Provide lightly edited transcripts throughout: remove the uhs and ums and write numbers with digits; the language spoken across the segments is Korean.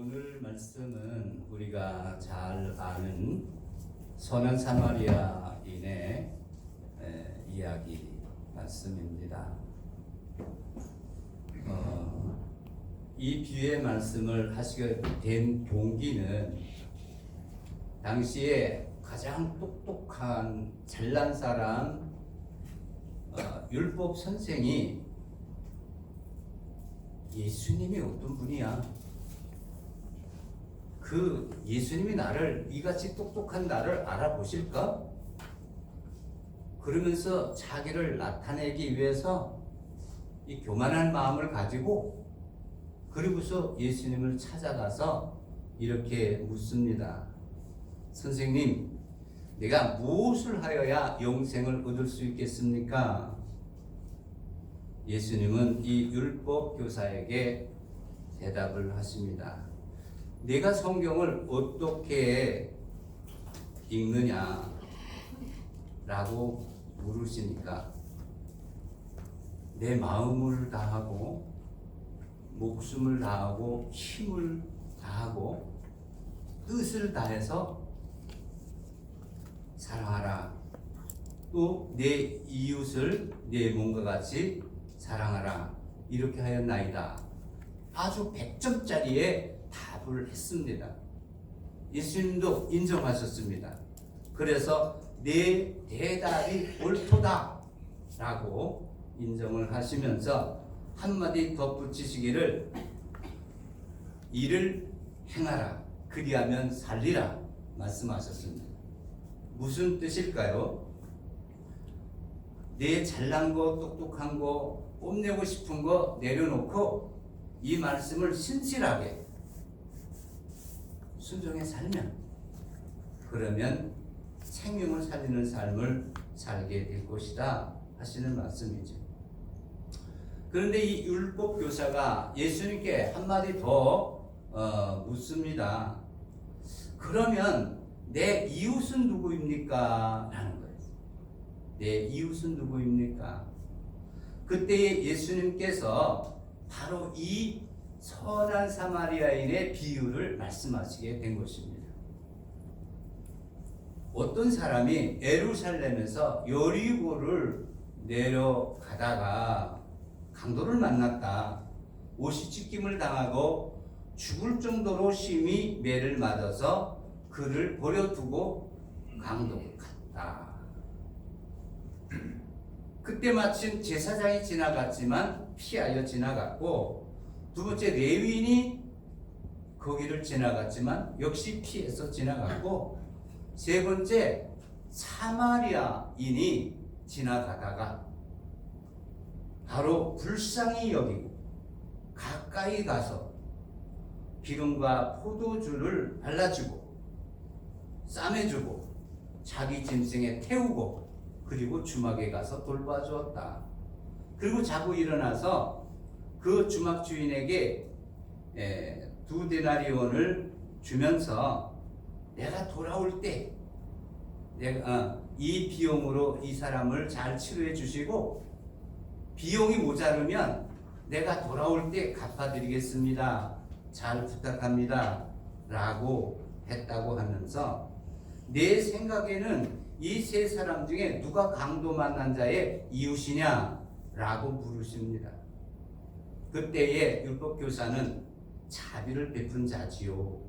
오늘 말씀은 우리가 잘 아는 선한 사마리아인의 이야기 말씀입니다. 이 비유의 말씀을 하시게 된 동기는 당시에 가장 똑똑한 잘난 사람 율법 선생이 예수님이 어떤 분이야? 그 예수님이 나를 이같이 똑똑한 나를 알아보실까? 그러면서 자기를 나타내기 위해서 이 교만한 마음을 가지고 그리고서 예수님을 찾아가서 이렇게 묻습니다. 선생님, 내가 무엇을 하여야 영생을 얻을 수 있겠습니까? 예수님은 이 율법 교사에게 대답을 하십니다. 내가 성경을 어떻게 읽느냐? 라고 물으시니까 내 마음을 다하고 목숨을 다하고 힘을 다하고 뜻을 다해서 사랑하라. 또 내 이웃을 내 몸과 같이 사랑하라. 이렇게 하였나이다. 아주 100점짜리의 답을 했습니다. 예수님도 인정하셨습니다. 그래서 내 대답이 옳도다 라고 인정을 하시면서 한마디 덧붙이시기를 이를 행하라. 그리하면 살리라 말씀하셨습니다. 무슨 뜻일까요? 내 잘난 거, 똑똑한 거, 뽐내고 싶은 거 내려놓고 이 말씀을 신실하게 순종해 살면 그러면 생명을 살리는 삶을 살게 될 것이다 하시는 말씀이죠. 그런데 이 율법 교사가 예수님께 한마디 더 묻습니다. 그러면 내 이웃은 누구입니까? 라는 거예요. 내 이웃은 누구입니까? 그때 예수님께서 바로 이 선한 사마리아인의 비유를 말씀하시게 된 것입니다. 어떤 사람이 예루살렘에서 여리고를 내려가다가 강도를 만났다. 옷이 찢김을 당하고 죽을 정도로 심히 매를 맞아서 그를 버려두고 강도를 갔다. 그때 마침 제사장이 지나갔지만 피하여 지나갔고 두 번째 레위인이 거기를 지나갔지만 역시 피해서 지나갔고 세 번째 사마리아인이 지나가다가 바로 불쌍히 여기고 가까이 가서 기름과 포도주를 발라주고 싸매주고 자기 짐승에 태우고 그리고 주막에 가서 돌봐주었다. 그리고 자고 일어나서 그 주막 주인에게 2데나리온을 주면서 내가 돌아올 때 내가 이 비용으로 이 사람을 잘 치료해 주시고 비용이 모자르면 내가 돌아올 때 갚아드리겠습니다. 잘 부탁합니다. 라고 했다고 하면서 내 생각에는 이 세 사람 중에 누가 강도 만난 자의 이웃이냐? 라고 물으십니다. 그때의 율법교사는 자비를 베푼 자지요.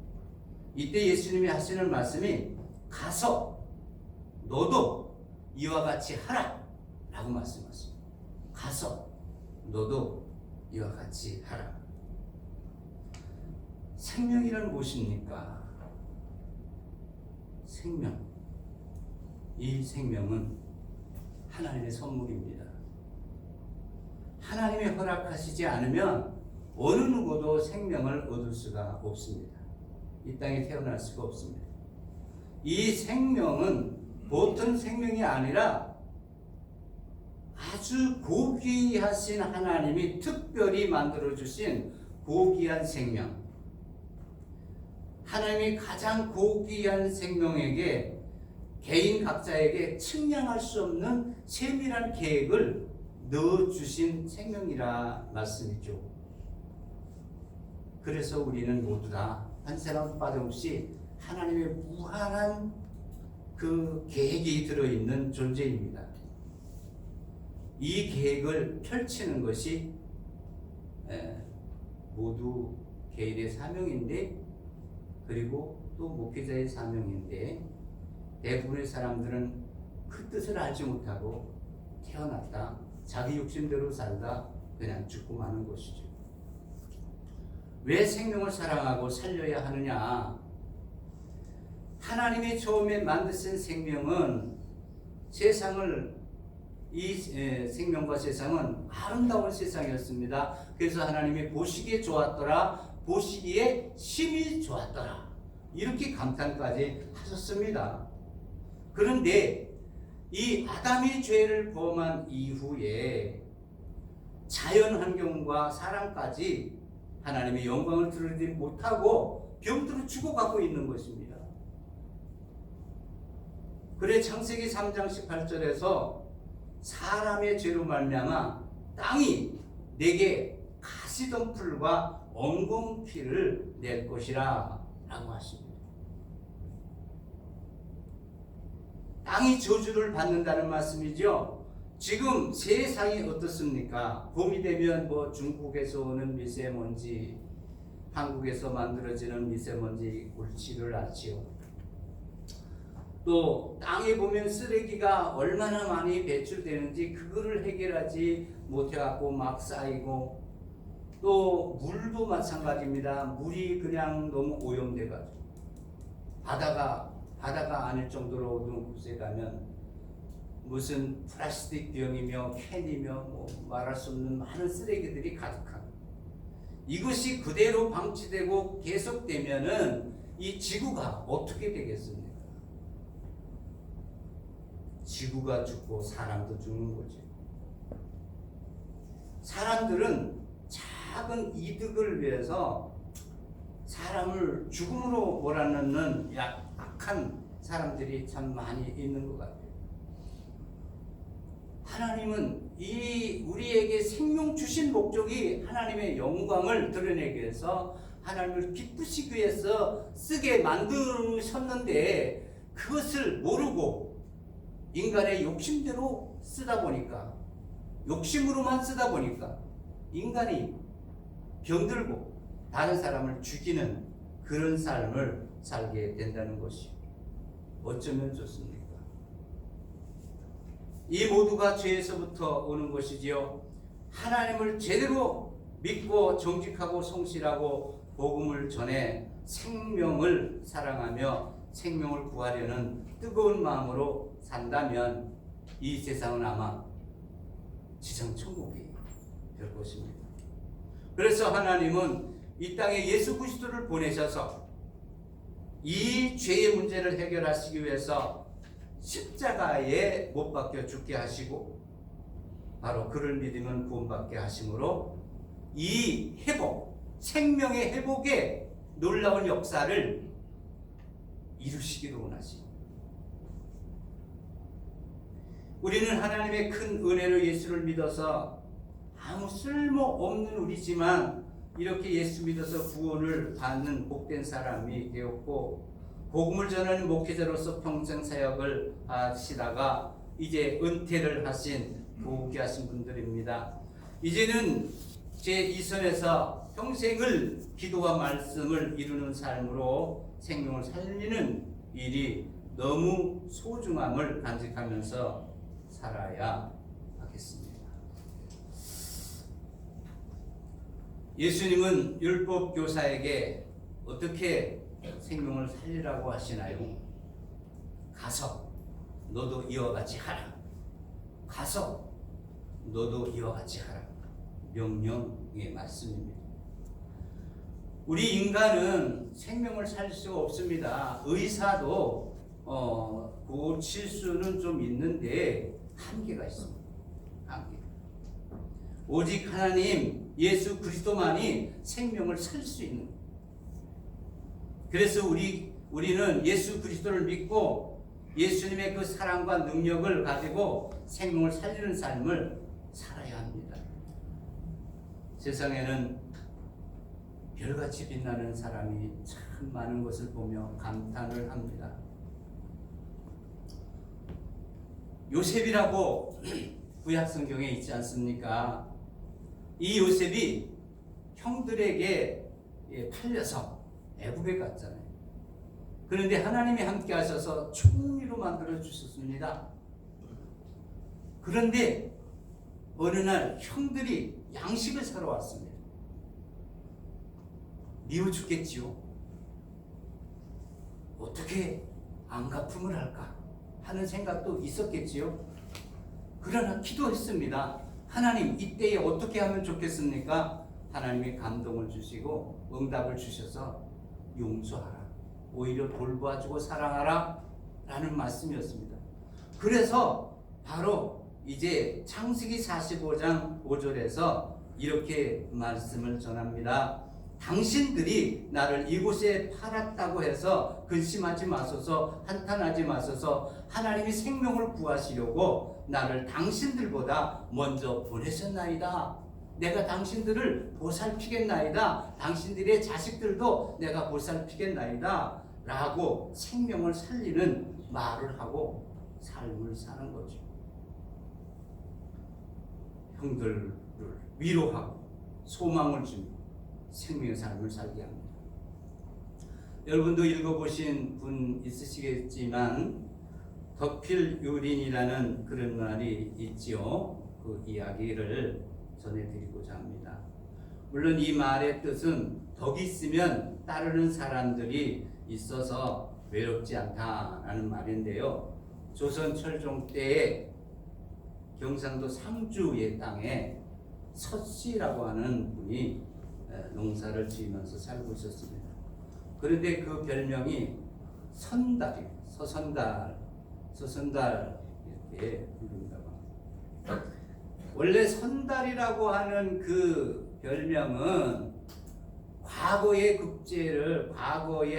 이때 예수님이 하시는 말씀이 가서 너도 이와 같이 하라 라고 말씀하십니다. 가서 너도 이와 같이 하라. 생명이란 무엇입니까? 생명. 이 생명은 하나님의 선물입니다. 하나님이 허락하시지 않으면 어느 누구도 생명을 얻을 수가 없습니다. 이 땅에 태어날 수가 없습니다. 이 생명은 보통 생명이 아니라 아주 고귀하신 하나님이 특별히 만들어주신 고귀한 생명. 하나님이 가장 고귀한 생명에게 개인 각자에게 측량할 수 없는 세밀한 계획을 넣어주신 생명이라 말씀이죠. 그래서 우리는 모두 다 한 사람 빠짐없이 하나님의 무한한 그 계획이 들어있는 존재입니다. 이 계획을 펼치는 것이 모두 개인의 사명인데, 그리고 또 목회자의 사명인데, 대부분의 사람들은 그 뜻을 알지 못하고 태어났다 자기 욕심대로 살다 그냥 죽고 마는 것이죠. 왜 생명을 사랑하고 살려야 하느냐? 하나님이 처음에 만드신 생명은 생명과 세상은 아름다운 세상이었습니다. 그래서 하나님이 보시기에 좋았더라, 보시기에 심히 좋았더라, 이렇게 감탄까지 하셨습니다. 그런데 이 아담이 죄를 범한 이후에 자연 환경과 사람까지 하나님의 영광을 드러내지 못하고 병들어 죽어가고 있는 것입니다. 그래 창세기 3장 18절에서 사람의 죄로 말미암아 땅이 내게 가시덤불과 엉겅퀴를 낼 것이라 라고 하십니다. 땅이 저주를 받는다는 말씀이죠. 지금 세상이 어떻습니까? 봄이 되면 중국에서 오는 미세먼지, 한국에서 만들어지는 미세먼지 물질을 알지요. 또 땅에 보면 쓰레기가 얼마나 많이 배출되는지 그거를 해결하지 못해갖고 막 쌓이고, 또 물도 마찬가지입니다. 물이 그냥 너무 오염돼가지고 바다가 아닐 정도로 어두운 곳에 가면 무슨 플라스틱 병이며 캔이며 말할 수 없는 많은 쓰레기들이 가득한, 이것이 그대로 방치되고 계속되면은 이 지구가 어떻게 되겠습니까? 지구가 죽고 사람도 죽는 거죠. 사람들은 작은 이득을 위해서 사람을 죽음으로 몰아넣는 악한 사람들이 참 많이 있는 것 같아요. 하나님은 우리에게 생명 주신 목적이 하나님의 영광을 드러내기 위해서, 하나님을 기쁘시기 위해서 쓰게 만드셨는데, 그것을 모르고 인간의 욕심대로 쓰다 보니까, 욕심으로만 쓰다 보니까 인간이 병들고 다른 사람을 죽이는 그런 삶을 살게 된다는 것이 어쩌면 좋습니까? 이 모두가 죄에서부터 오는 것이지요. 하나님을 제대로 믿고 정직하고 성실하고 복음을 전해 생명을 사랑하며 생명을 구하려는 뜨거운 마음으로 산다면 이 세상은 아마 지상 천국이 될 것입니다. 그래서 하나님은 이 땅에 예수 그리스도를 보내셔서 이 죄의 문제를 해결하시기 위해서 십자가에 못 박혀 죽게 하시고, 바로 그를 믿으면 구원받게 하심으로 이 회복, 생명의 회복의 놀라운 역사를 이루시기를 원하십니다. 우리는 하나님의 큰 은혜로 예수를 믿어서 아무 쓸모없는 우리지만 이렇게 예수 믿어서 구원을 받는 복된 사람이 되었고, 복음을 전하는 목회자로서 평생 사역을 하시다가 이제 은퇴를 하신 부귀하신 분들입니다. 이제는 제2선에서 평생을 기도와 말씀을 이루는 삶으로 생명을 살리는 일이 너무 소중함을 간직하면서 살아야 하겠습니다. 예수님은 율법 교사에게 어떻게 생명을 살리라고 하시나요? 가서 너도 이와 같이 하라. 가서 너도 이와 같이 하라. 명령의 말씀입니다. 우리 인간은 생명을 살릴 수가 없습니다. 의사도 고칠 수는 좀 있는데 한계가 있습니다. 한계. 오직 하나님 예수 그리스도만이 생명을 살릴 수 있는 거예요. 그래서 우리는 예수 그리스도를 믿고 예수님의 그 사랑과 능력을 가지고 생명을 살리는 삶을 살아야 합니다. 세상에는 별같이 빛나는 사람이 참 많은 것을 보며 감탄을 합니다. 요셉이라고 구약 성경에 있지 않습니까? 이 요셉이 형들에게 팔려서 애굽에 갔잖아요. 그런데 하나님이 함께 하셔서 총리로 만들어 주셨습니다. 그런데 어느 날 형들이 양식을 사러 왔습니다. 미워 죽겠지요. 어떻게 안갚음을 할까 하는 생각도 있었겠지요. 그러나 기도했습니다. 하나님, 이때에 어떻게 하면 좋겠습니까? 하나님이 감동을 주시고 응답을 주셔서 용서하라, 오히려 돌봐주고 사랑하라 라는 말씀이었습니다. 그래서 바로 이제 창세기 45장 5절에서 이렇게 말씀을 전합니다. 당신들이 나를 이곳에 팔았다고 해서 근심하지 마소서, 한탄하지 마소서. 하나님이 생명을 구하시려고 나를 당신들보다 먼저 보내셨나이다. 내가 당신들을 보살피겠나이다. 당신들의 자식들도 내가 보살피겠나이다 라고 생명을 살리는 말을 하고 삶을 사는 거죠. 형들을 위로하고 소망을 주며 생명의 삶을 살게 합니다. 여러분도 읽어보신 분 있으시겠지만 덕필유린이라는 그런 말이 있지요. 그 이야기를 전해드리고자 합니다. 물론 이 말의 뜻은 덕이 있으면 따르는 사람들이 있어서 외롭지 않다라는 말인데요. 조선 철종 때에 경상도 상주의 땅에 서씨라고 하는 분이 농사를 지으면서 살고 있었습니다. 그런데 그 별명이 선달이에요. 서선달 이렇게 부른다고 합니다. 원래 선달이라고 하는 그 별명은 과거에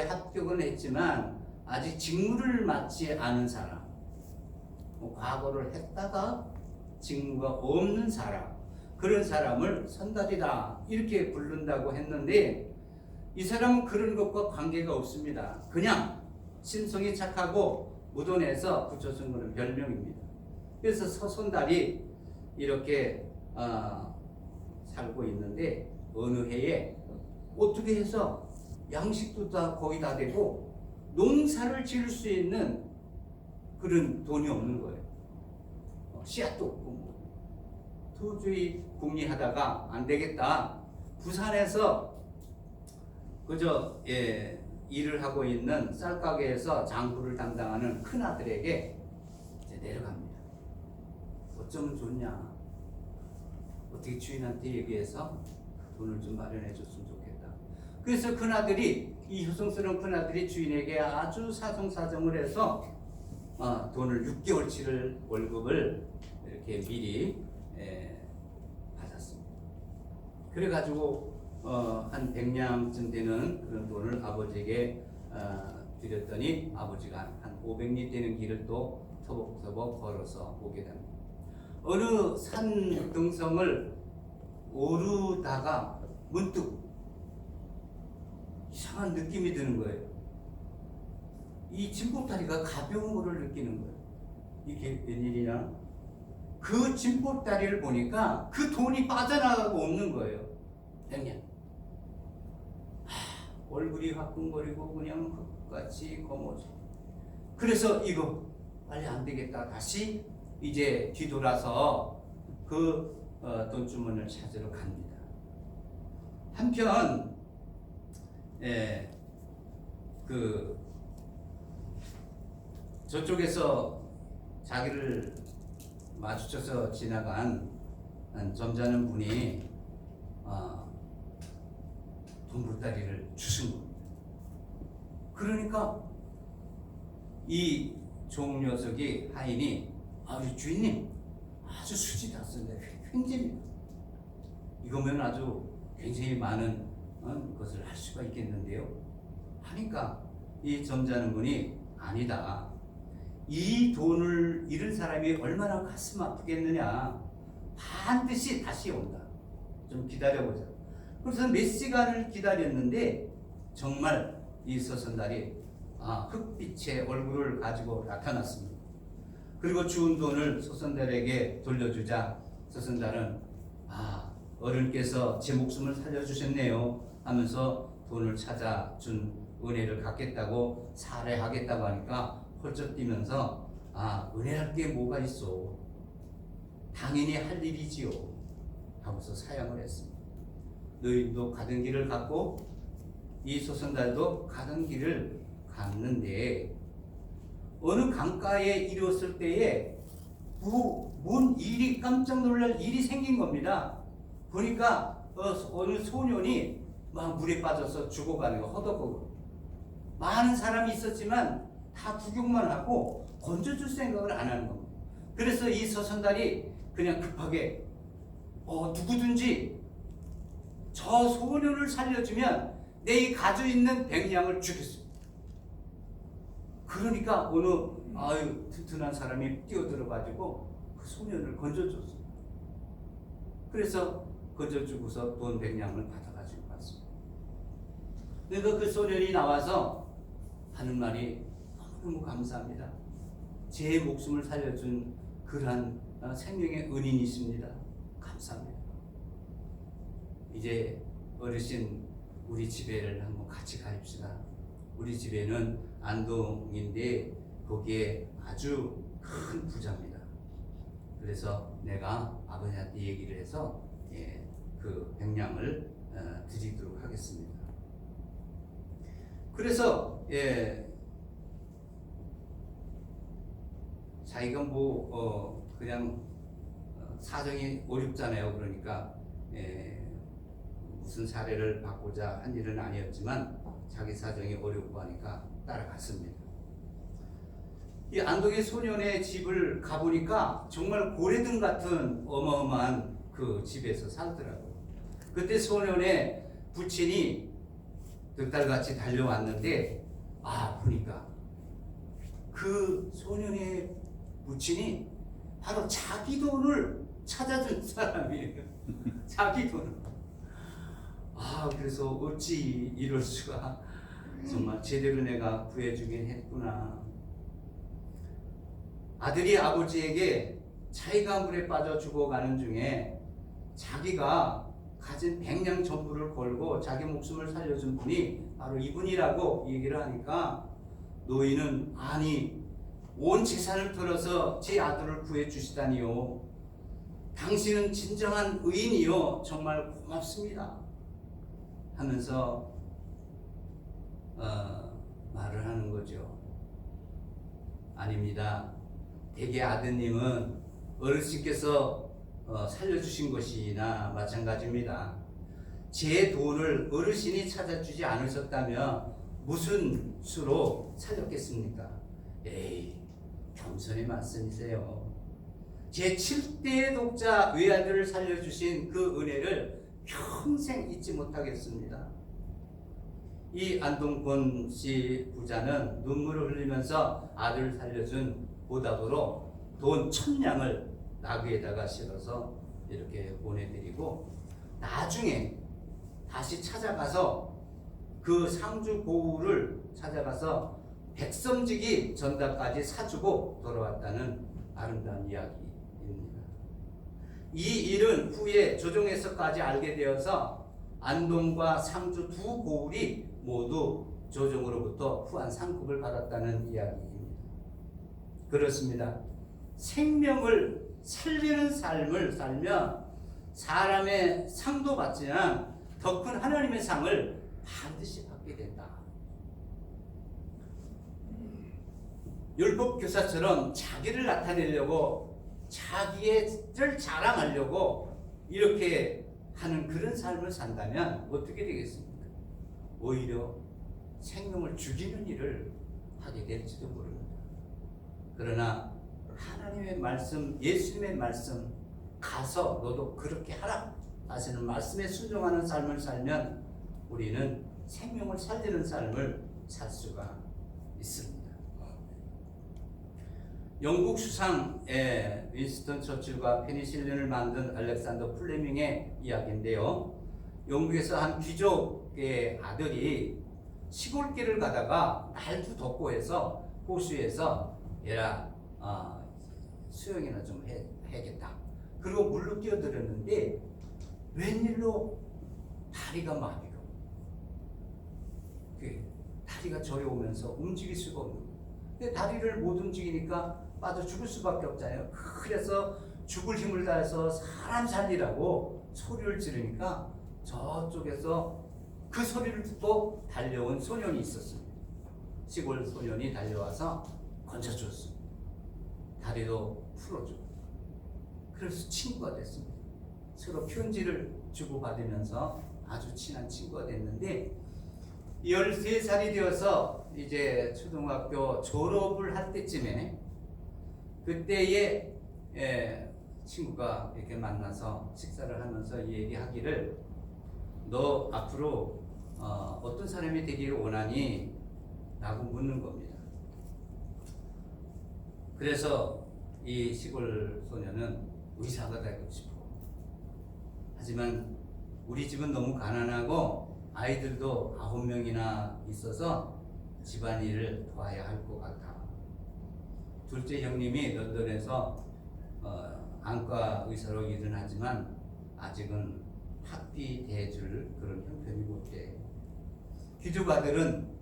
합격은 했지만 아직 직무를 맡지 않은 사람, 과거를 했다가 직무가 없는 사람, 그런 사람을 선달이다 이렇게 부른다고 했는데 이 사람은 그런 것과 관계가 없습니다. 그냥 심성이 착하고 무돈에서 붙여준 것은 별명입니다. 그래서 서선달이 이렇게 살고 있는데 어느 해에 어떻게 해서 양식도 다 거의 다 되고 농사를 지을 수 있는 그런 돈이 없는 거예요. 씨앗도 없고 도저히 궁리하다가 안 되겠다. 부산에서 그저 일을 하고 있는 쌀가게에서 장부를 담당하는 큰아들에게 이제 내려갑니다. 어쩌면 좋냐? 어떻게 주인한테 얘기해서 돈을 좀 마련해 줬으면 좋겠다. 그래서 큰아들이, 이 효성스러운 큰아들이 주인에게 아주 사정사정을 해서 돈을 6개월치를 월급을 이렇게 미리 받았습니다. 그래가지고 한 100냥쯤 되는 그런 돈을 아버지에게 드렸더니 아버지가 한 500리 되는 길을 또 터벅터벅 걸어서 오게 됩니다. 어느 산 등성을 오르다가 문득 이상한 느낌이 드는 거예요. 이 짐보따리가 가벼운 것을 느끼는 거예요. 이게 웬일이냐? 그 짐보따리를 보니까 그 돈이 빠져나가고 없는 거예요. 그냥 얼굴이 화끈거리고 그냥 흙같이 검어져. 그래서 이거 빨리 안 되겠다. 다시 이제 뒤돌아서 그 돈주머니를 찾으러 갑니다. 한편 저쪽에서 자기를 마주쳐서 지나간 점잖은 분이 돈보따리를 주신 겁니다. 그러니까 이 종 녀석이 하인이 주인님 아주 수지 닿습니다. 횡재입니다. 이거면 아주 굉장히 많은 것을 할 수가 있겠는데요. 하니까 이 점잖은 분이 아니다. 이 돈을 잃은 사람이 얼마나 가슴 아프겠느냐. 반드시 다시 온다. 좀 기다려보자. 그래서 몇 시간을 기다렸는데 정말 이 서선달이 흑빛의 얼굴을 가지고 나타났습니다. 그리고 주운 돈을 서선달에게 돌려주자 서선달은 어른께서 제 목숨을 살려주셨네요 하면서 돈을 찾아준 은혜를 갚겠다고 살해하겠다고 하니까 펄쩍 뛰면서 은혜할 게 뭐가 있어, 당연히 할 일이지요 하고서 사양을 했습니다. 너희도 가던 길을 갔고 이 소선달도 가던 길을 갔는데 어느 강가에 이르렀을 때에 뭔 일이, 깜짝 놀랄 일이 생긴 겁니다. 보니까 어느 소년이 막 물에 빠져서 죽어가는 거, 허덕허덕. 많은 사람이 있었지만 다 구경만 하고 건져줄 생각을 안 하는 겁니다. 그래서 이 서선달이 그냥 급하게 누구든지 저 소년을 살려주면 내 이 가지고 있는 100냥을 주겠습니다. 그러니까 어느 튼튼한 사람이 뛰어들어가지고 그 소년을 건져줬습니다. 그래서 건져주고서 돈 100냥을 받아가지고 갔습니다. 그러니까 그 소년이 나와서 하는 말이 너무 감사합니다. 제 목숨을 살려준 그러한 생명의 은인이십니다. 감사합니다. 이제 어르신 우리 집에를 한번 같이 가입시다. 우리 집에는 안동인데 거기에 아주 큰 부자입니다. 그래서 내가 아버지한테 얘기를 해서 그 100냥을 드리도록 하겠습니다. 그래서 자기가 그냥 사정이 어렵잖아요. 그러니까 무슨 사례를 받고자 한 일은 아니었지만 자기 사정이 어렵고 하니까 따라갔습니다. 이 안동의 소년의 집을 가보니까 정말 고래등 같은 어마어마한 그 집에서 살더라고요. 그때 소년의 부친이 득달같이 달려왔는데 보니까 그 소년의 부친이 바로 자기 돈을 찾아준 사람이에요. 자기 돈을. 그래서 어찌 이럴 수가, 정말 제대로 내가 구해주긴 했구나. 아들이 아버지에게 자기가 물에 빠져 죽어가는 중에 자기가 가진 100냥 전부를 걸고 자기 목숨을 살려준 분이 바로 이분이라고 얘기를 하니까 노인은 온 재산을 털어서 제 아들을 구해주시다니요. 당신은 진정한 의인이요. 정말 고맙습니다. 하면서 말을 하는 거죠. 아닙니다. 대개 아드님은 어르신께서 살려주신 것이나 마찬가지입니다. 제 돈을 어르신이 찾아주지 않으셨다면 무슨 수로 살렸겠습니까? 겸손의 말씀이세요. 제 7대 독자 외아들을 살려주신 그 은혜를 평생 잊지 못하겠습니다. 이 안동권 씨 부자는 눈물을 흘리면서 아들을 살려준 보답으로 돈 1000냥을 나귀에다가 실어서 이렇게 보내드리고, 나중에 다시 찾아가서 그 상주 고우를 찾아가서 백성직이 전답까지 사주고 돌아왔다는 아름다운 이야기입니다. 이 일은 후에 조정에서까지 알게 되어서 안동과 상주 두 고을이 모두 조정으로부터 후한 상급을 받았다는 이야기입니다. 그렇습니다. 생명을 살리는 삶을 살면 사람의 상도 받지만 더 큰 하나님의 상을 반드시 받게 된다. 율법 교사처럼 자기를 나타내려고, 자기를 자랑하려고 이렇게 하는 그런 삶을 산다면 어떻게 되겠습니까? 오히려 생명을 죽이는 일을 하게 될지도 모릅니다. 그러나 하나님의 말씀, 예수님의 말씀, 가서 너도 그렇게 하라 하시는 말씀에 순종하는 삶을 살면 우리는 생명을 살리는 삶을 살 수가 있습니다. 영국 수상의 윈스턴 처칠과 페니실린을 만든 알렉산더 플레밍의 이야기인데요. 영국에서 한 귀족의 아들이 시골길을 가다가 날도 덥고 해서 호수에서 얘라 수영이나 좀 해야겠다. 그리고 물로 뛰어들었는데 웬일로 다리가 마비로 다리가 저려오면서 움직일 수가 없는 거예요. 근데 다리를 못 움직이니까 빠져 죽을 수밖에 없잖아요. 그래서 죽을 힘을 다해서 사람 살리라고 소리를 지르니까 저쪽에서 그 소리를 듣고 달려온 소년이 있었습니다. 시골 소년이 달려와서 건져줬습니다. 다리도 풀어주고. 그래서 친구가 됐습니다. 서로 편지를 주고받으면서 아주 친한 친구가 됐는데 13살이 되어서 이제 초등학교 졸업을 할 때쯤에 그때에 친구가 이렇게 만나서 식사를 하면서 얘기하기를 너 앞으로 어떤 사람이 되기를 원하니? 라고 묻는 겁니다. 그래서 이 시골 소녀는 의사가 되고 싶어. 하지만 우리 집은 너무 가난하고 아이들도 9명이나 있어서 집안일을 도와야 할 것 같아. 둘째 형님이 런던에서 안과 의사로 일은 하지만 아직은 학비 대줄 그런 형편이 못 돼. 귀족 아들은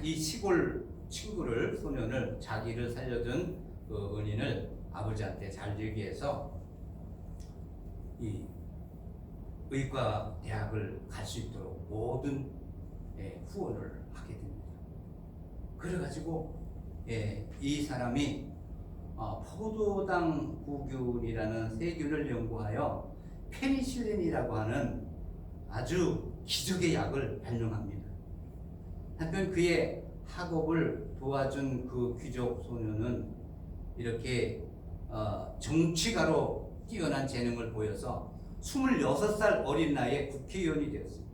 이 시골 친구를 소년을 자기를 살려준 그 은인을 아버지한테 잘 되기 위해서 이 의과 대학을 갈 수 있도록 모든 후원을 하게 됩니다. 그래가지고 이 사람이 포도당 구균이라는 세균을 연구하여 페니실린이라고 하는 아주 기적의 약을 발명합니다. 한편 그의 학업을 도와준 그 귀족 소녀는 이렇게 정치가로 뛰어난 재능을 보여서 26살 어린 나이에 국회의원이 되었습니다.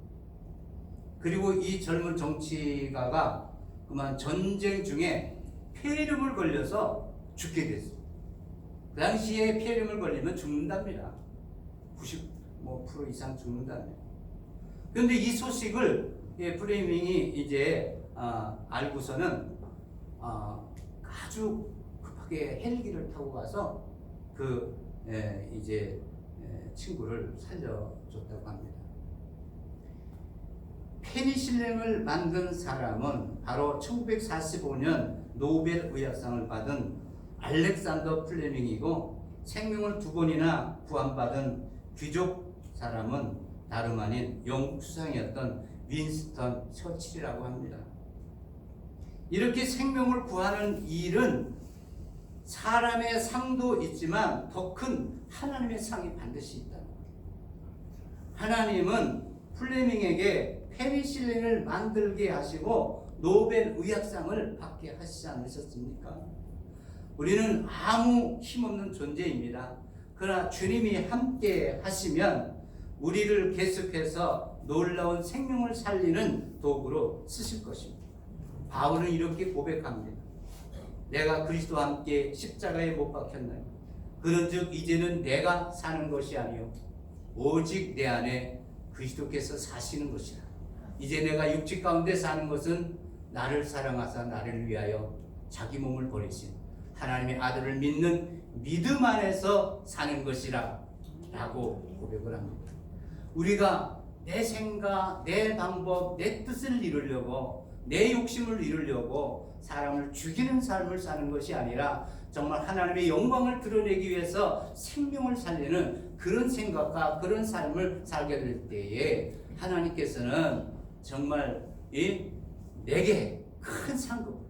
그리고 이 젊은 정치가가 그만 전쟁 중에 폐렴을 걸려서 죽게 됐습니다. 그 당시에 폐렴을 걸리면 죽는답니다. 95% 이상 죽는답니다. 그런데 이 소식을 프레밍이 이제 알고서는 아주 급하게 헬기를 타고 가서 그 이제 친구를 살려줬다고 합니다. 페니실린을 만든 사람은 바로 1945년 노벨 의학상을 받은 알렉산더 플레밍이고 생명을 2번이나 구원받은 귀족 사람은 다름 아닌 영국 수상이었던 윈스턴 처칠이라고 합니다. 이렇게 생명을 구하는 일은 사람의 상도 있지만 더 큰 하나님의 상이 반드시 있다. 하나님은 플레밍에게 페니실린을 만들게 하시고 노벨 의학상을 받게 하시지 않으셨습니까? 우리는 아무 힘없는 존재입니다. 그러나 주님이 함께 하시면 우리를 계속해서 놀라운 생명을 살리는 도구로 쓰실 것입니다. 바울은 이렇게 고백합니다. 내가 그리스도와 함께 십자가에 못 박혔나요? 그런즉 이제는 내가 사는 것이 아니요 오직 내 안에 그리스도께서 사시는 것이라. 이제 내가 육체 가운데 사는 것은 나를 사랑하사 나를 위하여 자기 몸을 버리신 하나님의 아들을 믿는 믿음 안에서 사는 것이라 라고 고백을 합니다. 우리가 내 생각, 내 방법, 내 뜻을 이루려고 내 욕심을 이루려고 사람을 죽이는 삶을 사는 것이 아니라 정말 하나님의 영광을 드러내기 위해서 생명을 살리는 그런 생각과 그런 삶을 살게 될 때에 하나님께서는 정말 내게 큰 상급,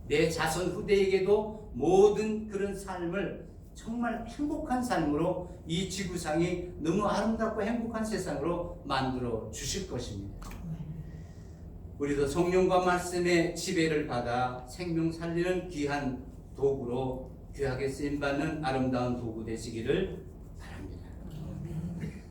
내 자손 후대에게도 모든 그런 삶을 정말 행복한 삶으로 이 지구상이 너무 아름답고 행복한 세상으로 만들어 주실 것입니다. 우리도 성령과 말씀의 지배를 받아 생명 살리는 귀한 도구로 귀하게 쓰임받는 아름다운 도구 되시기를